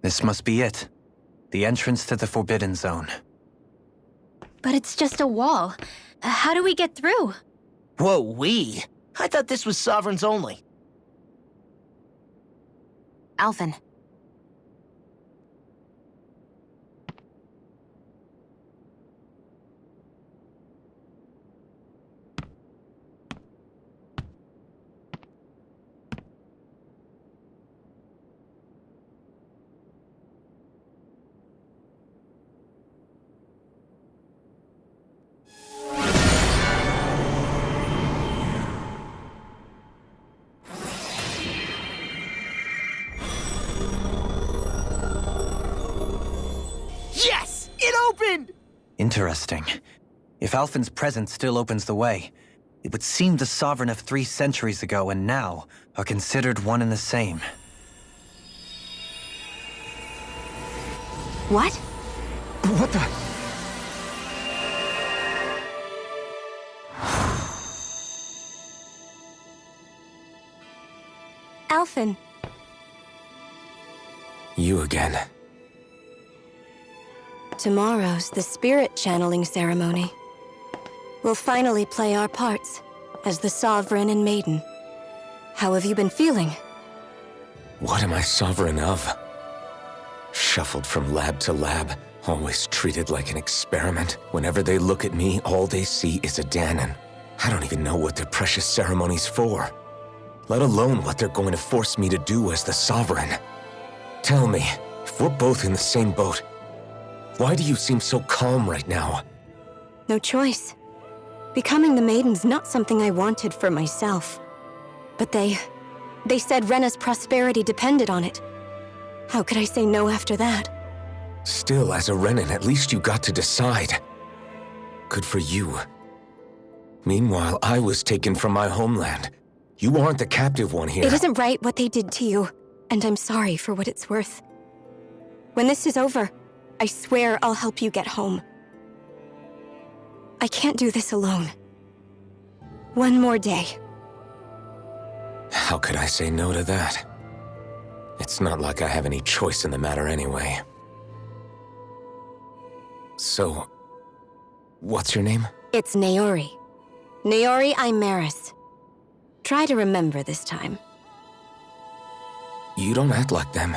This must be it. The entrance to the Forbidden Zone. But it's just a wall. How do we get through? Whoa, we? I thought this was Sovereigns only. Alphen. Yes! It opened! Interesting. If Alphen's presence still opens the way, it would seem the Sovereign of 3 centuries ago and now are considered one and the same. What? What the? Alphen. You again. Tomorrow's the spirit channeling ceremony. We'll finally play our parts as the Sovereign and Maiden. How have you been feeling? What am I sovereign of? Shuffled from lab to lab, always treated like an experiment. Whenever they look at me, all they see is a Danon. I don't even know what their precious ceremony's for, let alone what they're going to force me to do as the Sovereign. Tell me, if we're both in the same boat, why do you seem so calm right now? No choice. Becoming the Maiden's not something I wanted for myself. But they said Rena's prosperity depended on it. How could I say no after that? Still, as a Renan, at least you got to decide. Good for you. Meanwhile, I was taken from my homeland. You aren't the captive one here. It isn't right what they did to you, and I'm sorry for what it's worth. When this is over, I swear I'll help you get home. I can't do this alone. One more day. How could I say no to that? It's not like I have any choice in the matter anyway. So, what's your name? It's Naori. Naori Imaris. Try to remember this time. You don't act like them.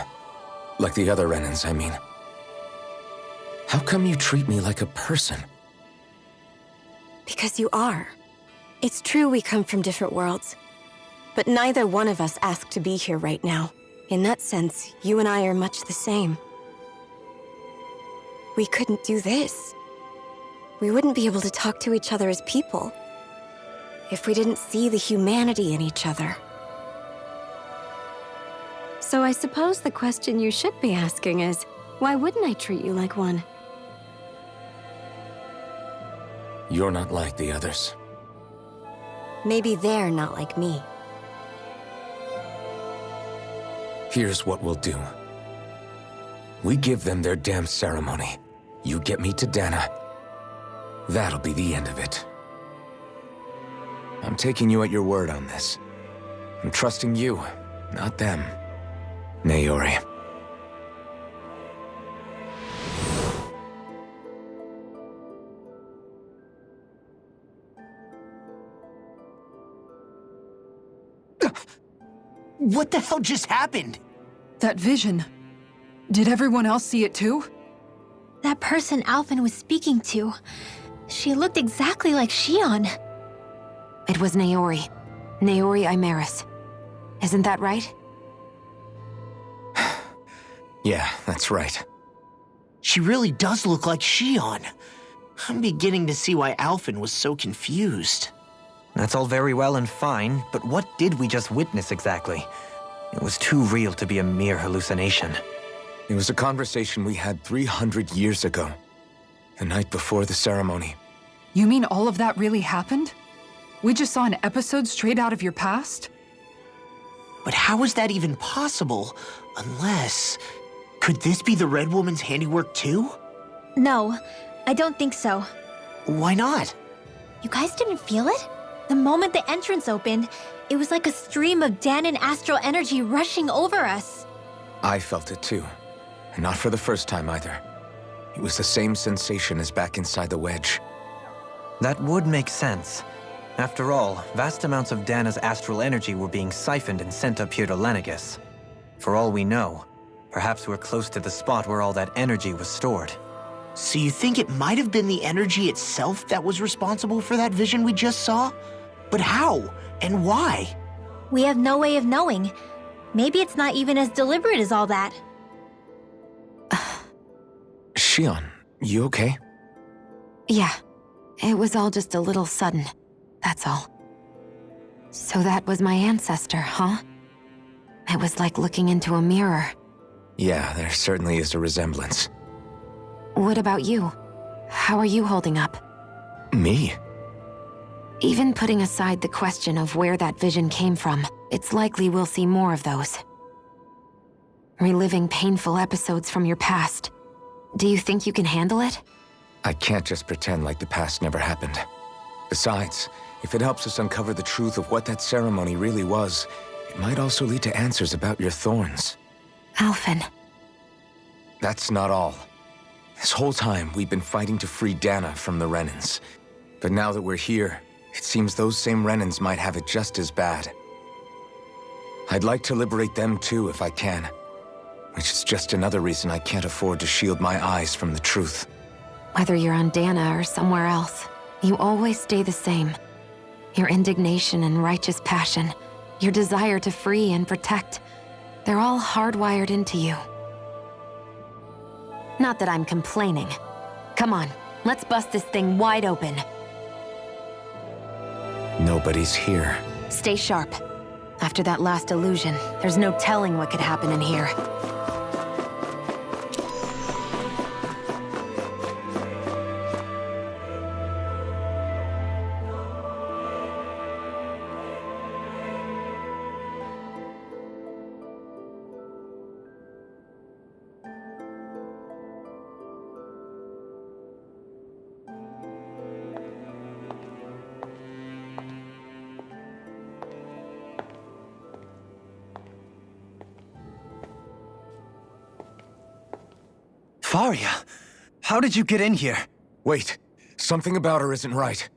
Like the other Renans, I mean. How come you treat me like a person? Because you are. It's true we come from different worlds. But neither one of us asked to be here right now. In that sense, you and I are much the same. We couldn't do this. We wouldn't be able to talk to each other as people if we didn't see the humanity in each other. So I suppose the question you should be asking is, why wouldn't I treat you like one? You're not like the others. Maybe they're not like me. Here's what we'll do. We give them their damn ceremony. You get me to Dana. That'll be the end of it. I'm taking you at your word on this. I'm trusting you, not them. Naori. What the hell just happened? That vision. Did everyone else see it too? That person Alphen was speaking to, she looked exactly like Shion. It was Naori. Naori Imaris. Isn't that right? Yeah, that's right. She really does look like Shion. I'm beginning to see why Alphen was so confused. That's all very well and fine, but what did we just witness exactly? It was too real to be a mere hallucination. It was a conversation we had 300 years ago. The night before the ceremony. You mean all of that really happened? We just saw an episode straight out of your past? But how is that even possible? Unless... Could this be the Red Woman's handiwork too? No, I don't think so. Why not? You guys didn't feel it? The moment the entrance opened, it was like a stream of Danon astral energy rushing over us. I felt it too. Not for the first time either. It was the same sensation as back inside the wedge. That would make sense. After all, vast amounts of Dana's astral energy were being siphoned and sent up here to Lenegus. For all we know, perhaps we're close to the spot where all that energy was stored. So you think it might have been the energy itself that was responsible for that vision we just saw? But how? And why? We have no way of knowing. Maybe it's not even as deliberate as all that. Shion, you okay? Yeah, it was all just a little sudden. That's all. So that was my ancestor, huh? It was like looking into a mirror. Yeah, there certainly is a resemblance. What about you? How are you holding up? Me? Even putting aside the question of where that vision came from, it's likely we'll see more of those. Reliving painful episodes from your past. Do you think you can handle it? I can't just pretend like the past never happened. Besides, if it helps us uncover the truth of what that ceremony really was, it might also lead to answers about your thorns. Alphen. That's not all. This whole time, we've been fighting to free Dana from the Renans. But now that we're here, it seems those same Renans might have it just as bad. I'd like to liberate them too if I can. Which is just another reason I can't afford to shield my eyes from the truth. Whether you're on Dana or somewhere else, you always stay the same. Your indignation and righteous passion, your desire to free and protect, they're all hardwired into you. Not that I'm complaining. Come on, let's bust this thing wide open. Nobody's here. Stay sharp. After that last illusion, there's no telling what could happen in here. Faria, how did you get in here? Wait, something about her isn't right.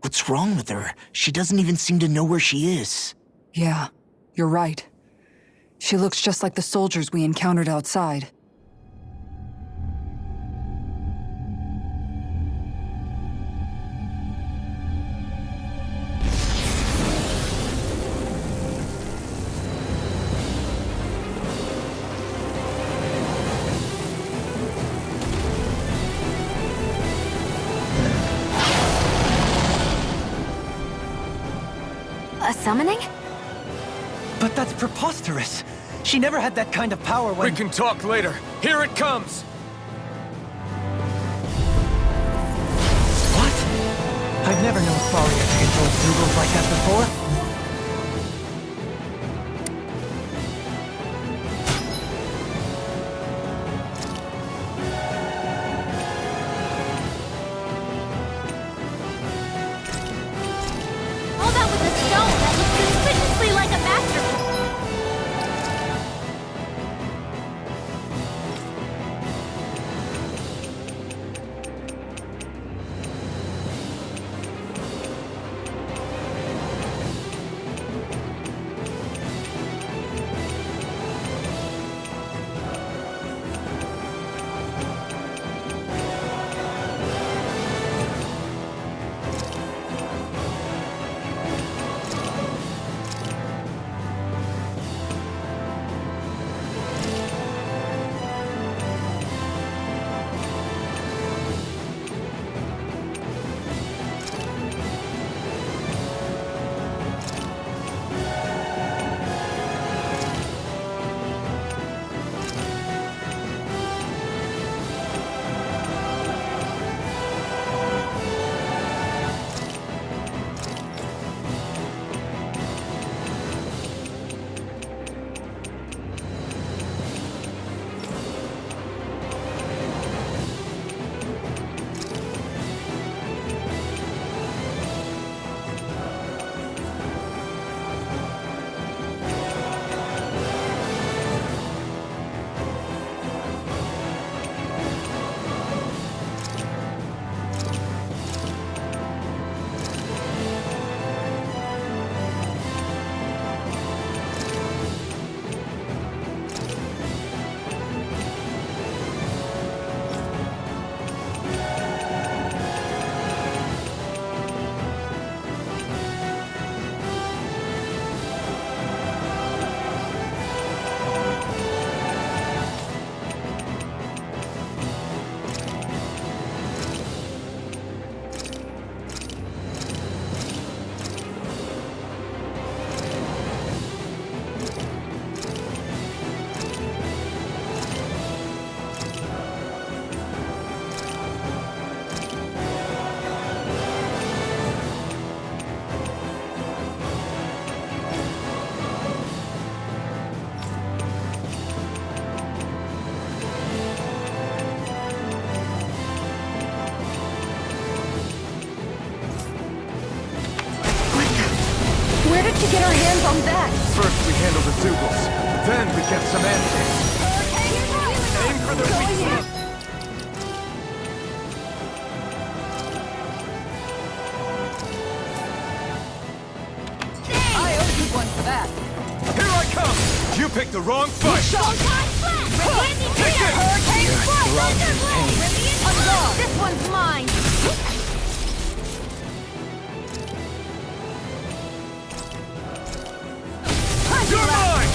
What's wrong with her? She doesn't even seem to know where she is. Yeah, you're right. She looks just like the soldiers we encountered outside. A summoning? But that's preposterous. She never had that kind of power when— We can talk later. Here it comes! What? I've never known Faria to control Googles like that before. All that was a stone that looked suspiciously like a masterpiece. Zugles. Then we get some answers. Aim for the weak spot. I owe you one for that. Here I come! You picked the wrong fight! Take it! Hurricane Strike! This one's mine! You're mine!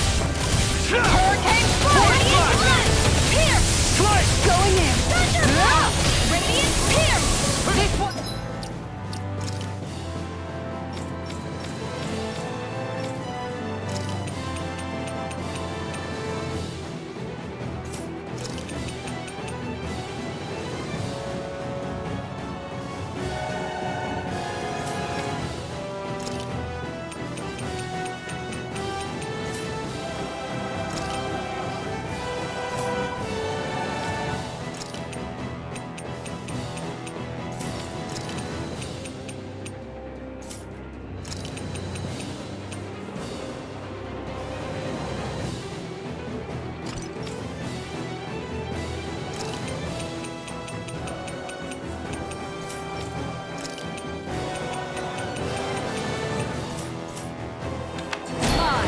Hurricane Strike! Here! Slice! Going in. Thunderbolt! Radiant Pierce! This one.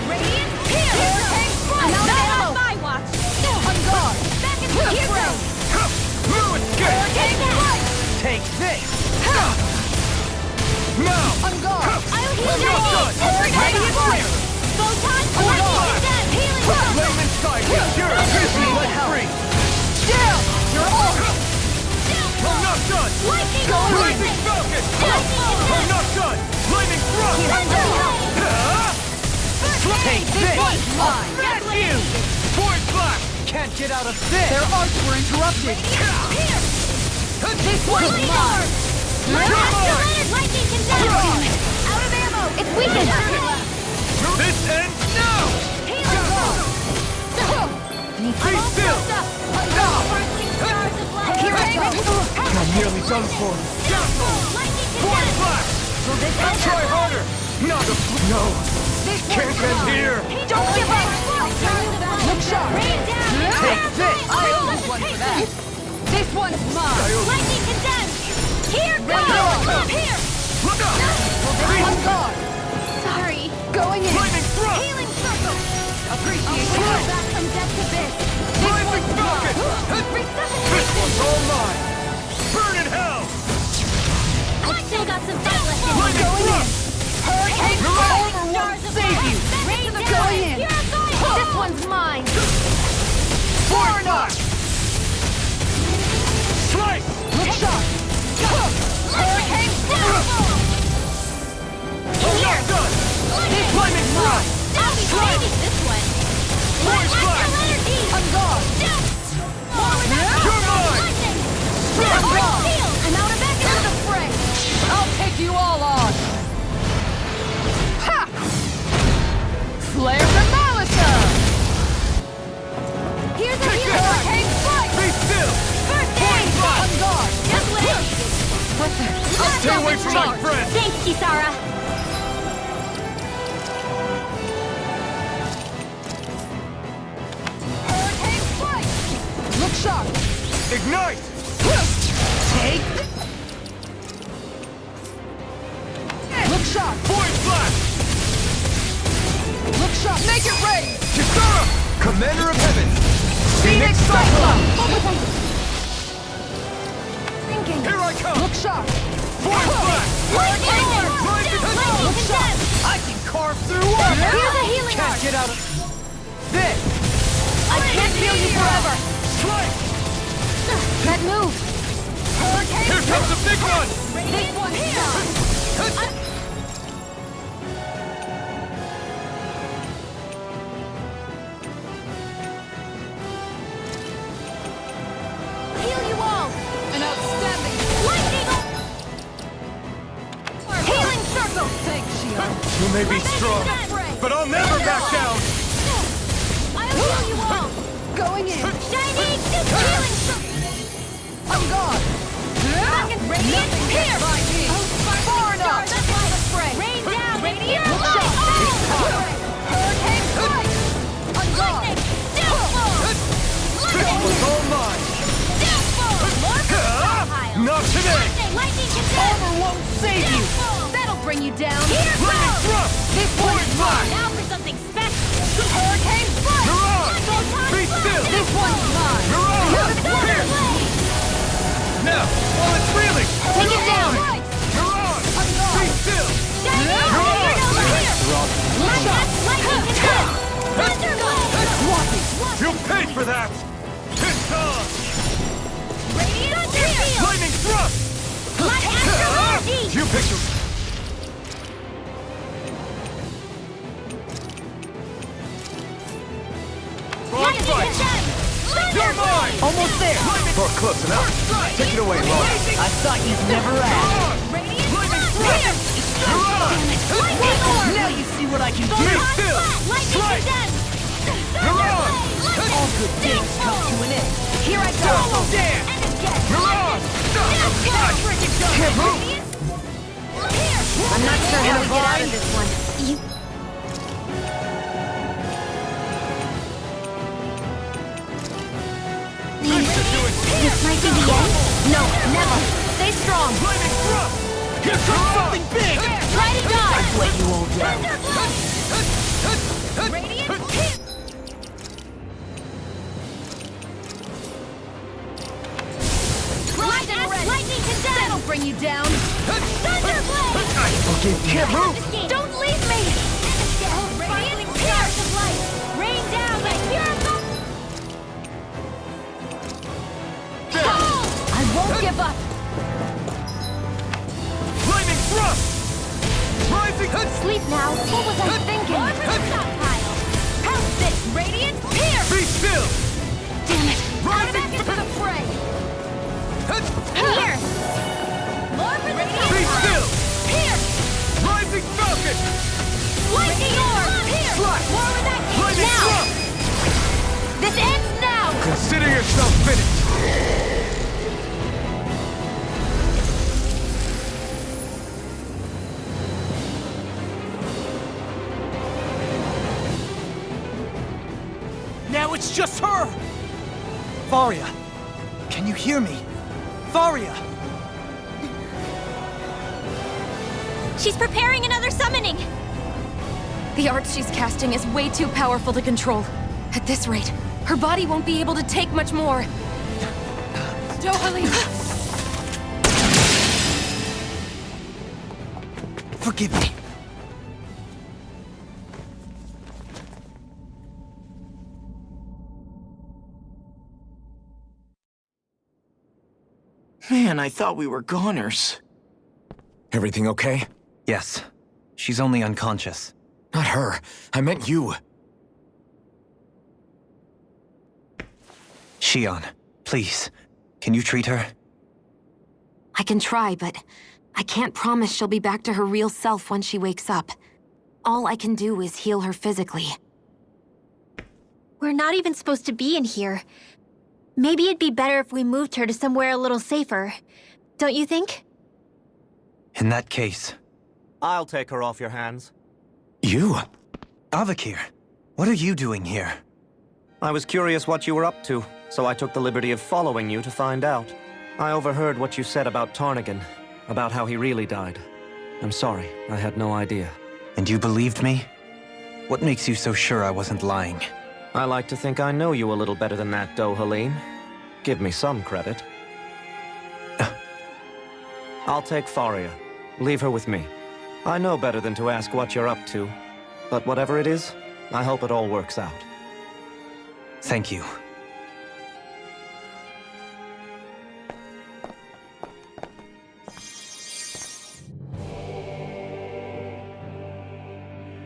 Radiant Pierce! Hurricane Strike! I'm out of my watch! On guard! Back in the fray! Move escape! Hurricane Strike! Take this! Now! On guard! I'll heal You're you! done! Hurricane Strike! Photon! Lightning Condemn! Healing Circle! Flame inside me! You're busy! Let free! Still! You're all! I'm not done! Lightning Lightning Falcon! I'm not done! Lightning Thrust! Take this! That's you! Void Blast! Can't get out of this! Their arcs were interrupted. This one's mine! Lightning Condemn! Out of ammo! It's weakened! This ends now! Be still! I'm nearly done for. Void Blast! Try harder! Not a... No! Can't end here! Don't give up! Look sharp. Take this! I owe you one for that. This one's mine. Lightning condemned! Here goes! Here! Look up! On guard. Sorry. Going in. Lightning Thrust! Healing circle! Appreciation. Back from death to this! Lightning Falcon! This one's all mine! Burn in hell! I've still got some fight left in me. Lightning Thrust! Hurricane Reload! Strike! Stars of Save you. Rain down! Going in. Purify! This one's mine! Void Blast! Slice! Look sharp. Hurricane Strike! I'm not done! Lightning Thrust! I'll be saving this one! Void Blast! Astral energy! On guard. You're mine! I'm out of back into the fray! I'll take you all on. Ha! Flare the Malisa! Here's a Take healing this! hurricane strike! Be still! First Void aid! Blast! On guard! Just wait! What the? Stay away from my friend! Thanks, Kisara! Hurricane strike! Look sharp! Ignite! Take! Look sharp! Void Blast! Look sharp! Make it rain! Kisara! Commander of Heaven! Phoenix Cyclone! Thinking. Here I come! Look sharp! Void Blast! Lightning! Look sharp! I can carve through all! Here's a healing Can't arc! get out of this! I can't heal you forever! Slice! That move! Hurricane! Here comes the big one! This one here! Heal you all! An outstanding Lightning! Healing circle! thanks, Shion. You may be strong, but I'll never back down! I'll heal you all! Going in! Shining healing circle! On guard! Second radiant here! Far enough! That's why the spray! Rain down! Radiant Look light! sharp! Oh! Hurricane strike! save you! That'll bring you down! Here goes! This one's mine! Now for something special! Hurricane Strike! Be still! This one's mine! Here! Now, while it's reeling! Take it down! You're on! Be still! You're on! You'll pay for that! It's on! Lightning thrust! You picked your... Wrong fight! You're mine! Almost there! Oh, close enough. Take it away, Laura. I thought you'd never ask. Now you see what I can do! Be still! Strike! You're on! All good things come to an end. Here I go! Damn! You're on! Can't move! I'm not sure how to get out of this one. You... This might be the end? No, never. Stay strong. Lightning thrust! Here comes something big! Try to die! I've let you all down. Lightning to death! That'll bring you down! Thunderblade! Forgive me. Can't move! Don't leave me! Radiant Pierce of light! Rain down like miracle! I won't give up! Lightning thrust! Rising! Sleep now. What was I thinking? More for the stockpile! How's this? Radiant Pierce! Be still! Damn it! I'm back into the fray! Here! More for the Be still! Pierce! Rising Falcon! Lightning orb! Pierce! More with that kick Lightning now! thrust! This ends now! Consider yourself finished! Now it's just her! Faria! Can you hear me? Faria! She's preparing another summoning! The art she's casting is way too powerful to control. At this rate, her body won't be able to take much more. Dohalim! Forgive me. Man, I thought we were goners. Everything okay? Yes. She's only unconscious. Not her. I meant you. Shion, please. Can you treat her? I can try, but I can't promise she'll be back to her real self when she wakes up. All I can do is heal her physically. We're not even supposed to be in here. Maybe it'd be better if we moved her to somewhere a little safer. Don't you think? In that case... I'll take her off your hands. You? Avakir, what are you doing here? I was curious what you were up to, so I took the liberty of following you to find out. I overheard what you said about Tarnigan, about how he really died. I'm sorry, I had no idea. And you believed me? What makes you so sure I wasn't lying? I like to think I know you a little better than that, Dohalim. Give me some credit. I'll take Faria. Leave her with me. I know better than to ask what you're up to. But whatever it is, I hope it all works out. Thank you.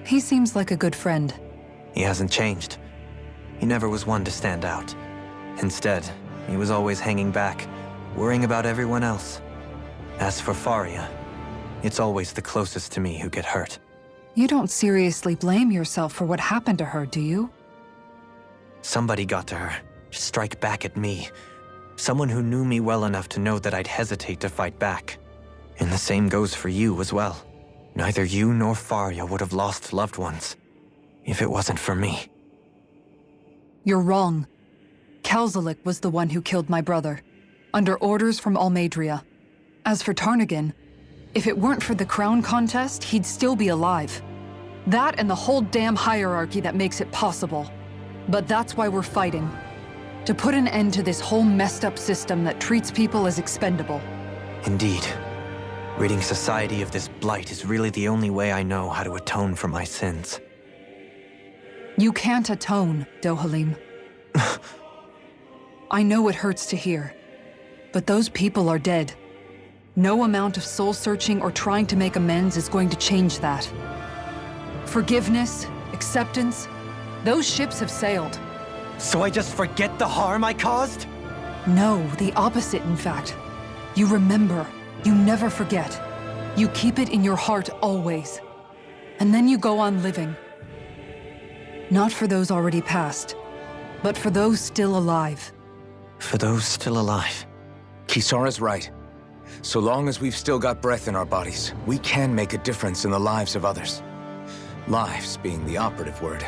He seems like a good friend. He hasn't changed. He never was one to stand out. Instead, he was always hanging back, worrying about everyone else. As for Faria, it's always the closest to me who get hurt. You don't seriously blame yourself for what happened to her, do you? Somebody got to her, to strike back at me. Someone who knew me well enough to know that I'd hesitate to fight back. And the same goes for you as well. Neither you nor Faria would have lost loved ones, if it wasn't for me. You're wrong. Kelzelik was the one who killed my brother, under orders from Almadria. As for Tarnigan, If it weren't for the crown contest, he'd still be alive. That and the whole damn hierarchy that makes it possible. But that's why we're fighting. To put an end to this whole messed up system that treats people as expendable. Indeed. Ridding society of this blight is really the only way I know how to atone for my sins. You can't atone, Dohalim. I know it hurts to hear, but those people are dead. No amount of soul-searching or trying to make amends is going to change that. Forgiveness, acceptance, those ships have sailed. So I just forget the harm I caused? No, the opposite, in fact. You remember. You never forget. You keep it in your heart always. And then you go on living. Not for those already past, but for those still alive. For those still alive. Kisara's right. So long as we've still got breath in our bodies, we can make a difference in the lives of others. Lives being the operative word.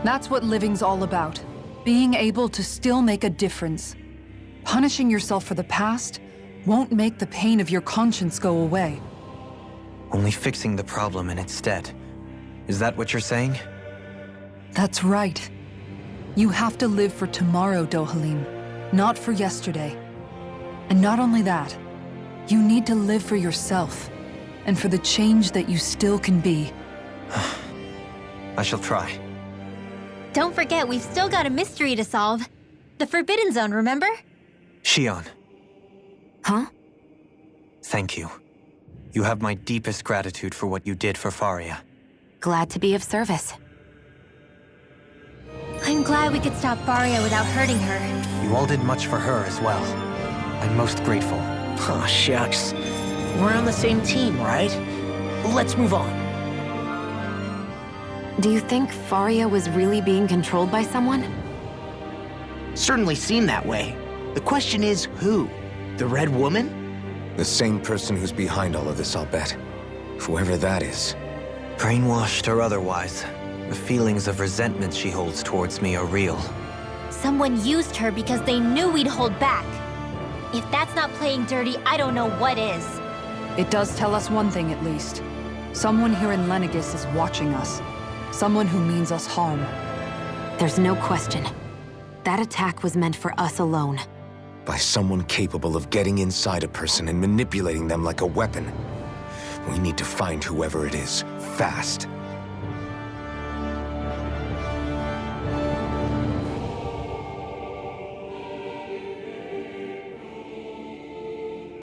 That's what living's all about. Being able to still make a difference. Punishing yourself for the past won't make the pain of your conscience go away. Only fixing the problem in its stead. Is that what you're saying? That's right. You have to live for tomorrow, Dohalim, not for yesterday. And not only that, you need to live for yourself, and for the change that you still can be. I shall try. Don't forget, we've still got a mystery to solve. The Forbidden Zone, remember? Shion, Huh? thank you. You have my deepest gratitude for what you did for Faria. Glad to be of service. I'm glad we could stop Faria without hurting her. You all did much for her as well. I'm most grateful. Oh, shucks. We're on the same team, right? Let's move on. Do you think Faria was really being controlled by someone? Certainly seemed that way. The question is, who? The Red Woman? The same person who's behind all of this, I'll bet. Whoever that is. Brainwashed or otherwise, the feelings of resentment she holds towards me are real. Someone used her because they knew we'd hold back. If that's not playing dirty, I don't know what is. It does tell us one thing at least. Someone here in Lenegis is watching us. Someone who means us harm. There's no question. That attack was meant for us alone. By someone capable of getting inside a person and manipulating them like a weapon. We need to find whoever it is, fast.